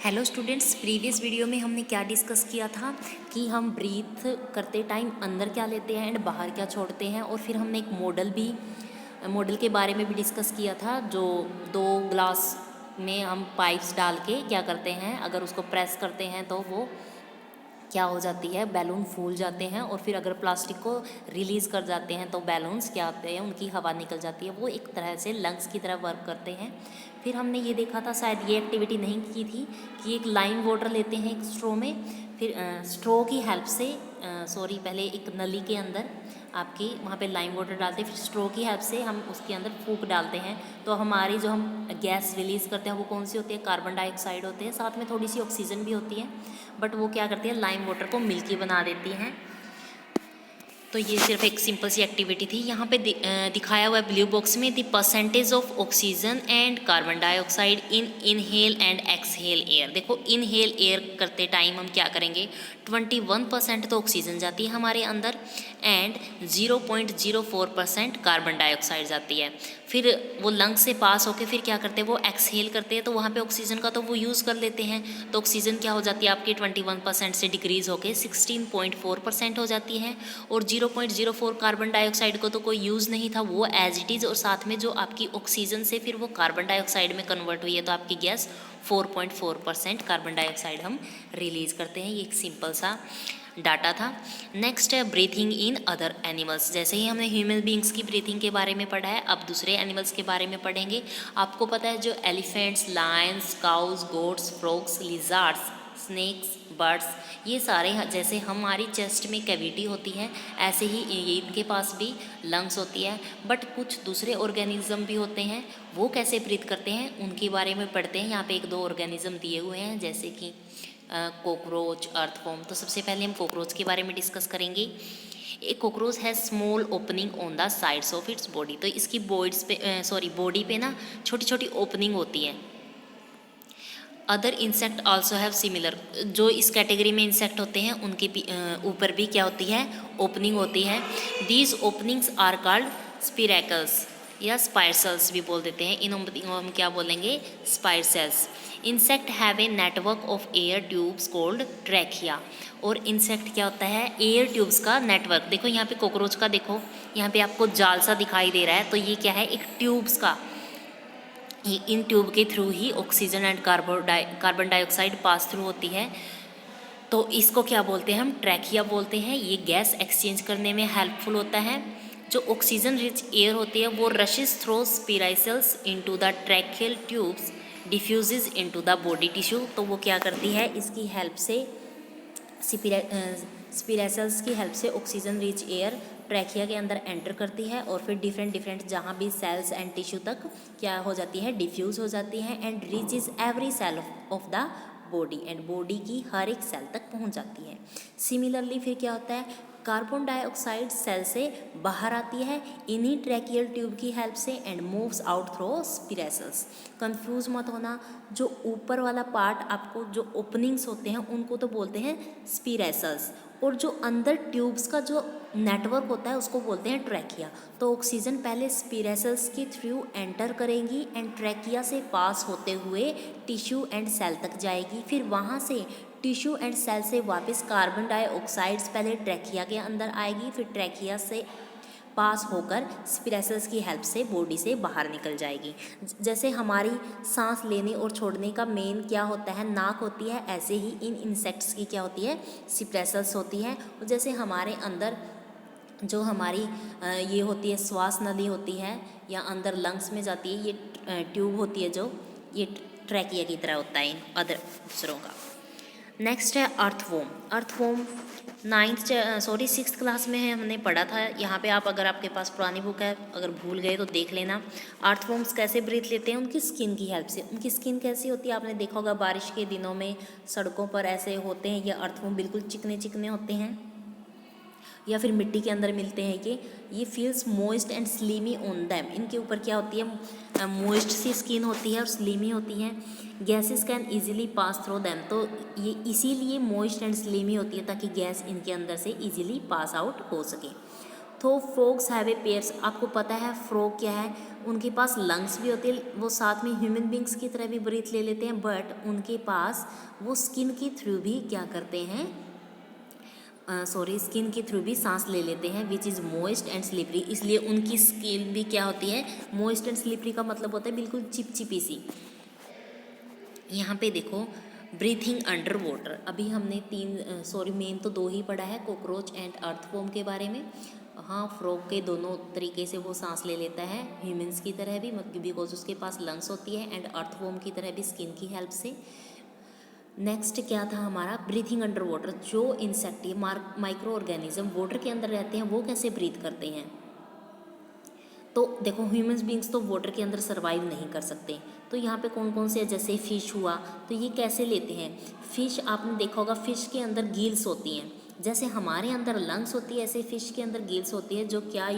Hello students, previous video में हमने क्या डिस्कस किया था कि हम ब्रीथ करते टाइम अंदर क्या लेते हैं एंड बाहर क्या छोड़ते हैं। और फिर हमने एक मॉडल के बारे में भी डिस्कस किया था, जो 2 ग्लास में हम पाइप्स डाल के क्या करते हैं, अगर उसको प्रेस करते हैं तो वो क्या हो जाती है, बैलून फूल जाते हैं। और फिर अगर प्लास्टिक को रिलीज़ कर जाते हैं तो बैलून्स क्या होते हैं, उनकी हवा निकल जाती है। वो एक तरह से लंग्स की तरह वर्क करते हैं। फिर हमने ये देखा था, शायद ये एक्टिविटी नहीं की थी, कि एक लाइम वाटर लेते हैं एक स्ट्रो में, फिर स्ट्रो की हेल्प से पहले एक नली के अंदर आपके वहाँ पे लाइम वाटर डालते हैं, फिर स्ट्रो की हेल्प से हम उसके अंदर फूंक डालते हैं। तो हमारी जो हम गैस रिलीज़ करते हैं वो कौन सी होती है, कार्बन डाइऑक्साइड होते हैं, साथ में थोड़ी सी ऑक्सीजन भी होती है। बट वो क्या करती है, लाइम वाटर को मिल्की बना देती हैं। तो ये सिर्फ एक सिंपल सी एक्टिविटी थी। यहाँ पे दिखाया हुआ है ब्लू बॉक्स में, the percentage of oxygen and carbon dioxide in inhale and exhale air. देखो, इनहेल एयर करते टाइम हम क्या करेंगे, 21% तो ऑक्सीजन जाती है हमारे अंदर एंड 0.04% कार्बन डाइऑक्साइड जाती है। फिर वो लंग्स से पास होके फिर क्या करते हैं, वो एक्सहेल करते हैं, तो वहाँ पे ऑक्सीजन का तो वो यूज़ कर लेते हैं। तो ऑक्सीजन क्या हो जाती है आपकी, 21% से डिक्रीज़ होके 16.4% हो जाती है। और 0.04 कार्बन डाइऑक्साइड को तो कोई यूज़ नहीं था, वो एज इट इज़, और साथ में जो आपकी ऑक्सीजन से फिर वो कार्बन डाइऑक्साइड में कन्वर्ट हुई है, तो आपकी गैस 4.4% कार्बन डाइऑक्साइड हम रिलीज़ करते हैं। ये एक सिंपल सा डाटा था। नेक्स्ट है ब्रीथिंग इन अदर एनिमल्स। जैसे ही हमने ह्यूमन बींग्स की ब्रीथिंग के बारे में पढ़ा है, अब दूसरे एनिमल्स के बारे में पढ़ेंगे। आपको पता है, जो elephants, lions, cows, goats, frogs, lizards, snakes, birds, ये सारे जैसे हमारी चेस्ट में कैविटी होती है, ऐसे ही इनके पास भी लंग्स होती है। बट कुछ दूसरे ऑर्गेनिज्म भी होते हैं, वो कैसे ब्रीथ करते हैं उनके बारे में पढ़ते हैं। यहाँ पे 1-2 ऑर्गेनिज्म दिए हुए हैं, जैसे कि कॉकरोच, अर्थवॉर्म। तो सबसे पहले हम कॉकरोच के बारे में डिस्कस करेंगे। एक कॉकरोच है small opening on the sides of its body. तो इसकी बॉडी पे ना छोटी छोटी ओपनिंग होती है। Other insect also have similar. जो इस कैटेगरी में इंसेक्ट होते हैं उनके ऊपर भी क्या होती है, ओपनिंग होती है। दीज ओपनिंग्स आर कॉल्ड स्पिरेकल्स या स्पाइरल्स भी बोल देते हैं। इन हम क्या बोलेंगे, spirals. Insect have a network of air tubes called trachea. और इंसेक्ट क्या होता है, एयर ट्यूब्स का नेटवर्क। देखो यहाँ पे कॉकरोच का, देखो यहाँ पे आपको जाल सा दिखाई दे रहा है, तो ये क्या है, एक ट्यूब्स का। इन ट्यूब के through he oxygen and carbon dioxide pass through होती है। तो इसको क्या बोलते हैं, हम ट्रैकिया बोलते हैं। ये गैस एक्सचेंज करने में हेल्पफुल होता है। जो ऑक्सीजन रिच एयर होती है वो rushes through spiracles into the tracheal tubes, diffuses into the body tissue. तो वो क्या करती है, इसकी हेल्प से, स्पिरेसल्स की हेल्प से ऑक्सीजन रिच एयर ट्रैकिया के अंदर एंटर करती है, और फिर डिफरेंट जहाँ भी सेल्स एंड टिश्यू तक क्या हो जाती है, डिफ्यूज़ हो जाती है and reaches every cell of the body, and body की हर एक सेल तक पहुँच जाती है। सिमिलरली फिर क्या होता है, कार्बन डाइऑक्साइड सेल से बाहर आती है इन्हीं ट्रैकियल ट्यूब की हेल्प से and moves out through spiracles. Confuse मत होना, जो ऊपर वाला पार्ट आपको जो ओपनिंग्स होते हैं उनको तो बोलते हैं स्पिरेसल्स, और जो अंदर ट्यूब्स का जो नेटवर्क होता है उसको बोलते हैं ट्रैकिया। तो ऑक्सीजन पहले स्पिरेसल्स के थ्रू एंटर करेंगी एंड ट्रैकिया से पास होते हुए टिश्यू एंड सेल तक जाएगी। फिर वहाँ से टिश्यू एंड सेल से वापस कार्बन डाइऑक्साइड्स पहले ट्रैकिया के अंदर आएगी, फिर ट्रैकिया से पास होकर स्पिरेसल्स की हेल्प से बॉडी से बाहर निकल जाएगी। जैसे हमारी सांस लेने और छोड़ने का मेन क्या होता है, नाक होती है, ऐसे ही इन इंसेक्ट्स की क्या होती है, स्पिरेसल्स होती है। और जैसे हमारे अंदर जो हमारी ये होती है, श्वास नली होती है या अंदर लंग्स में जाती है, ये ट्यूब होती है, जो ये ट्रैकिया की तरह होता है इन अदर दूसरों का। नेक्स्ट है अर्थवॉर्म। अर्थवॉर्म 6th क्लास में है, हमने पढ़ा था। यहाँ पे आप, अगर आपके पास पुरानी बुक है, अगर भूल गए तो देख लेना। अर्थवॉर्म्स कैसे ब्रीथ लेते हैं, उनकी स्किन की हेल्प से। उनकी स्किन कैसी होती है, आपने देखा होगा बारिश के दिनों में सड़कों पर ऐसे होते हैं, ये अर्थवॉर्म बिल्कुल चिकने चिकने होते हैं, या फिर मिट्टी के अंदर मिलते हैं। ये feels moist and slimy on them. इनके ऊपर क्या होती है, मोइस्ट सी स्किन होती है और स्लीमी होती है। Gases can easily pass through them. तो ये इसीलिए मोइस्ट एंड स्लीमी होती है, ताकि गैस इनके अंदर से इजीली पास आउट हो सके। तो फ्रॉग्स हैव ए पेयर्स, आपको पता है फ्रॉग क्या है, उनके पास लंग्स भी होते हैं, वो साथ में ह्यूमन बींग्स की तरह भी ब्रीथ ले लेते हैं, बट उनके पास वो स्किन के थ्रू भी क्या करते हैं, स्किन के थ्रू भी सांस ले लेते हैं, which is moist and slippery, इसलिए उनकी स्किन भी क्या होती है, मोइस्ट एंड स्लिपरी का मतलब होता है बिल्कुल चिपचिपी सी। यहाँ पे देखो ब्रीथिंग अंडर वाटर, अभी हमने मेन तो 2 ही पढ़ा है, कॉकरोच एंड अर्थवॉर्म के बारे में। हाँ, फ्रॉग के दोनों तरीके से वो सांस ले लेता है, ह्यूमंस की तरह भी, बिकॉज उसके पास लंग्स होती है, एंड अर्थवॉर्म की तरह भी स्किन की हेल्प से। नेक्स्ट क्या था हमारा, ब्रीथिंग अंडर वाटर, जो इंसेक्ट ये माइक्रो ऑर्गेनिज्म वाटर के अंदर रहते हैं वो कैसे ब्रीथ करते हैं। तो देखो ह्यूमंस बींग्स तो वाटर के अंदर सर्वाइव नहीं कर सकते, तो यहाँ पे कौन कौन से, जैसे फिश हुआ, तो ये कैसे लेते हैं। फिश आपने देखा होगा, फिश के अंदर गिल्स होती हैं, जैसे हमारे अंदर लंग्स होती है ऐसे फिश के अंदर गिल्स होती है, जो क्या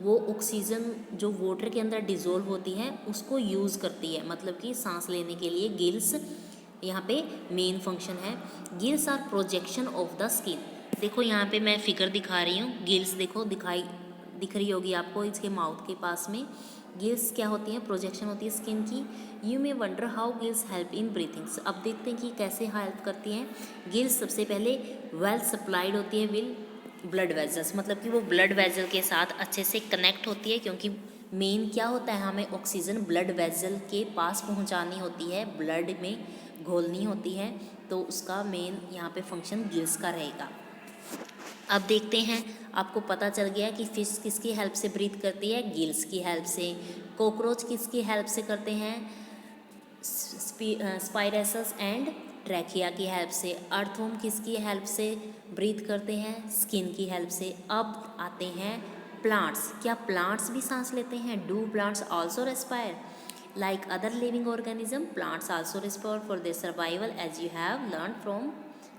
वो ऑक्सीजन जो वाटर के अंदर डिजोल्व होती है उसको यूज़ करती है, मतलब कि सांस लेने के लिए गिल्स यहाँ पे मेन फंक्शन है। Gills are projection of the skin, देखो यहाँ पे मैं फिगर दिखा रही हूँ, गिल्स देखो दिख रही होगी आपको इसके माउथ के पास में। गिल्स क्या होती हैं, प्रोजेक्शन होती है स्किन की। You may wonder how gills help in breathings, अब देखते हैं कि कैसे हेल्प करती हैं गिल्स। सबसे पहले वेल सप्लाइड होती है विल ब्लड वेजल्स, मतलब कि वो ब्लड वेजल के साथ अच्छे से कनेक्ट होती है, क्योंकि मेन क्या होता है, हमें ऑक्सीजन ब्लड वेजल के पास पहुंचानी होती है, ब्लड में घोलनी होती है, तो उसका मेन यहाँ पे फंक्शन गिल्स का रहेगा। अब देखते हैं, आपको पता चल गया कि फिश किसकी हेल्प से ब्रीथ करती है, गिल्स की हेल्प से। कॉकरोच किसकी हेल्प से करते हैं, स्पाइरेसस एंड ट्रैकिया की हेल्प से। अर्थवॉर्म किसकी हेल्प से ब्रीथ करते हैं, स्किन की हेल्प से। अब आते हैं प्लांट्स, क्या प्लांट्स भी सांस लेते हैं, do plants also respire like other living organism, plants also respire for their survival as you have learn from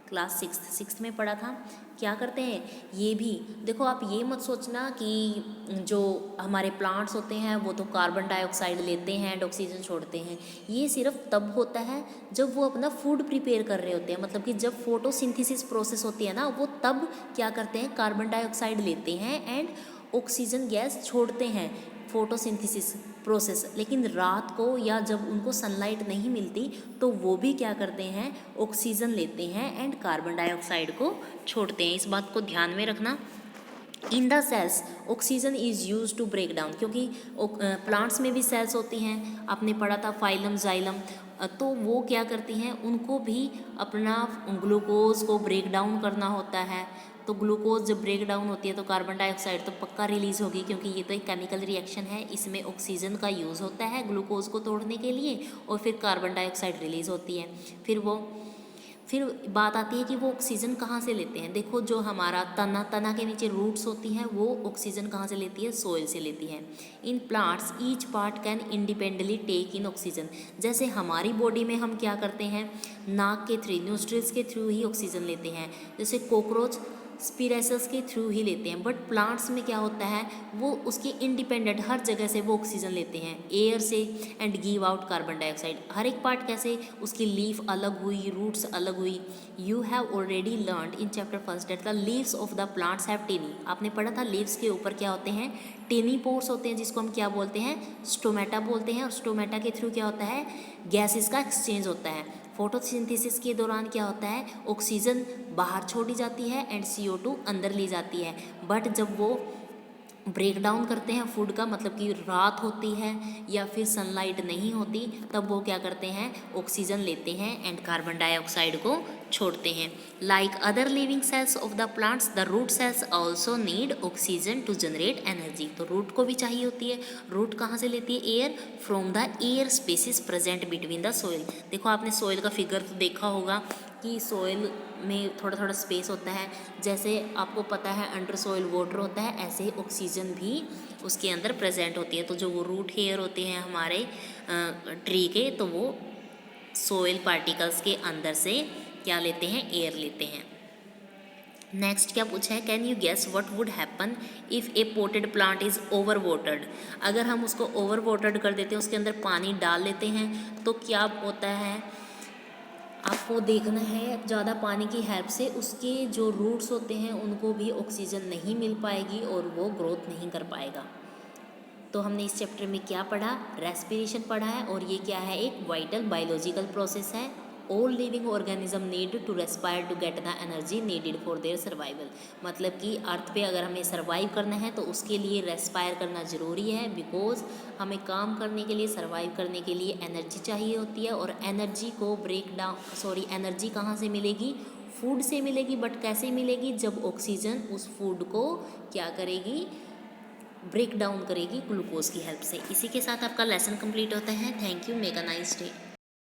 class 6th में पढ़ा था। क्या करते हैं ये भी, देखो आप ये मत सोचना कि जो हमारे प्लांट्स होते हैं वो तो कार्बन डाइऑक्साइड लेते हैं एंड ऑक्सीजन छोड़ते हैं, ये सिर्फ तब होता है जब वो अपना फूड प्रिपेयर कर रहे होते हैं, मतलब कि जब फोटोसिंथेसिस प्रोसेस होती है ना, वो तब क्या करते हैं, कार्बन डाइऑक्साइड लेते हैं एंड ऑक्सीजन गैस छोड़ते हैं, फोटोसिंथेसिस प्रोसेस। लेकिन रात को या जब उनको सनलाइट नहीं मिलती तो वो भी क्या करते हैं, ऑक्सीजन लेते हैं एंड कार्बन डाइऑक्साइड को छोड़ते हैं, इस बात को ध्यान में रखना। In the cells oxygen is use to break down, क्योंकि प्लांट्स में भी सेल्स होती हैं, आपने पढ़ा था फाइलम जाइलम, तो वो क्या करती हैं, उनको भी अपना ग्लूकोज को ब्रेक डाउन करना होता है, तो ग्लूकोज जब ब्रेक डाउन होती है तो कार्बन डाइऑक्साइड तो पक्का रिलीज़ होगी, क्योंकि ये तो एक केमिकल रिएक्शन है, इसमें ऑक्सीजन का यूज़ होता है ग्लूकोज को तोड़ने के लिए, और फिर कार्बन डाइऑक्साइड रिलीज़ होती है। फिर बात आती है कि वो ऑक्सीजन कहाँ से लेते हैं। देखो जो हमारा तना के नीचे रूट्स होती हैं वो ऑक्सीजन कहाँ से लेती है, सोइल से लेती है। In plants each part can independently take in oxygen, जैसे हमारी बॉडी में हम क्या करते हैं, नाक के थ्रू नोस्ट्रिल्स के थ्रू ही ऑक्सीजन लेते हैं, जैसे कॉकरोच स्पिरेसस के थ्रू ही लेते हैं, बट प्लांट्स में क्या होता है, वो उसके इंडिपेंडेंट हर जगह से वो ऑक्सीजन लेते हैं एयर से and give out carbon dioxide. हर एक पार्ट कैसे, उसकी लीफ अलग हुई, रूट्स अलग हुई। You have already learned in chapter first that the leaves of the plants have tiny, आपने पढ़ा था लीव्स के ऊपर क्या होते हैं, टेनी पोर्स होते हैं, जिसको हम क्या बोलते हैं, स्टोमेटा बोलते हैं, और स्टोमेटा के थ्रू क्या होता है, गैसेस का एक्सचेंज होता है। फोटोसिंथेसिस के दौरान क्या होता है, ऑक्सीजन बाहर छोड़ी जाती है एंड CO2 अंदर ली जाती है, बट जब वो ब्रेक डाउन करते हैं फूड का, मतलब कि रात होती है या फिर सनलाइट नहीं होती, तब वो क्या करते हैं, ऑक्सीजन लेते हैं एंड कार्बन डाइऑक्साइड को छोड़ते हैं। Like other living cells of the plants the root cells also need oxygen to generate energy, तो रूट को भी चाहिए होती है। रूट कहाँ से लेती है, air from the air spaces present between the soil. देखो आपने सोइल का फिगर तो देखा होगा कि सोइल में थोड़ा थोड़ा स्पेस होता है, जैसे आपको पता है अंडर सोइल वाटर होता है, ऐसे ही ऑक्सीजन भी उसके अंदर प्रेजेंट होती है। तो जो वो रूट हेयर होते हैं हमारे ट्री के, तो वो सोइल पार्टिकल्स के अंदर से क्या लेते हैं, एयर लेते हैं। नेक्स्ट क्या पूछा है, can you guess what would happen if a potted plant is overwatered, अगर हम उसको ओवर वाटर्ड कर देते हैं, उसके अंदर पानी डाल लेते हैं, तो क्या होता है, आप आपको देखना है ज़्यादा पानी की हेल्प से उसके जो रूट्स होते हैं उनको भी ऑक्सीजन नहीं मिल पाएगी और वो ग्रोथ नहीं कर पाएगा। तो हमने इस चैप्टर में क्या पढ़ा, रेस्पिरेशन पढ़ा है, और ये क्या है, एक वाइटल बायोलॉजिकल प्रोसेस है। All living organism need to respire to get the energy needed for their survival. मतलब कि अर्थ पे अगर हमें सर्वाइव करना है तो उसके लिए रेस्पायर करना ज़रूरी है, बिकॉज हमें काम करने के लिए, सर्वाइव करने के लिए एनर्जी चाहिए होती है। और एनर्जी को एनर्जी कहाँ से मिलेगी, फूड से मिलेगी। बट कैसे मिलेगी, जब ऑक्सीजन उस फूड को क्या करेगी, ब्रेक डाउन करेगी ग्लूकोज की हेल्प से। इसी के साथ आपका लेसन कंप्लीट होता है। Thank you, make a nice day.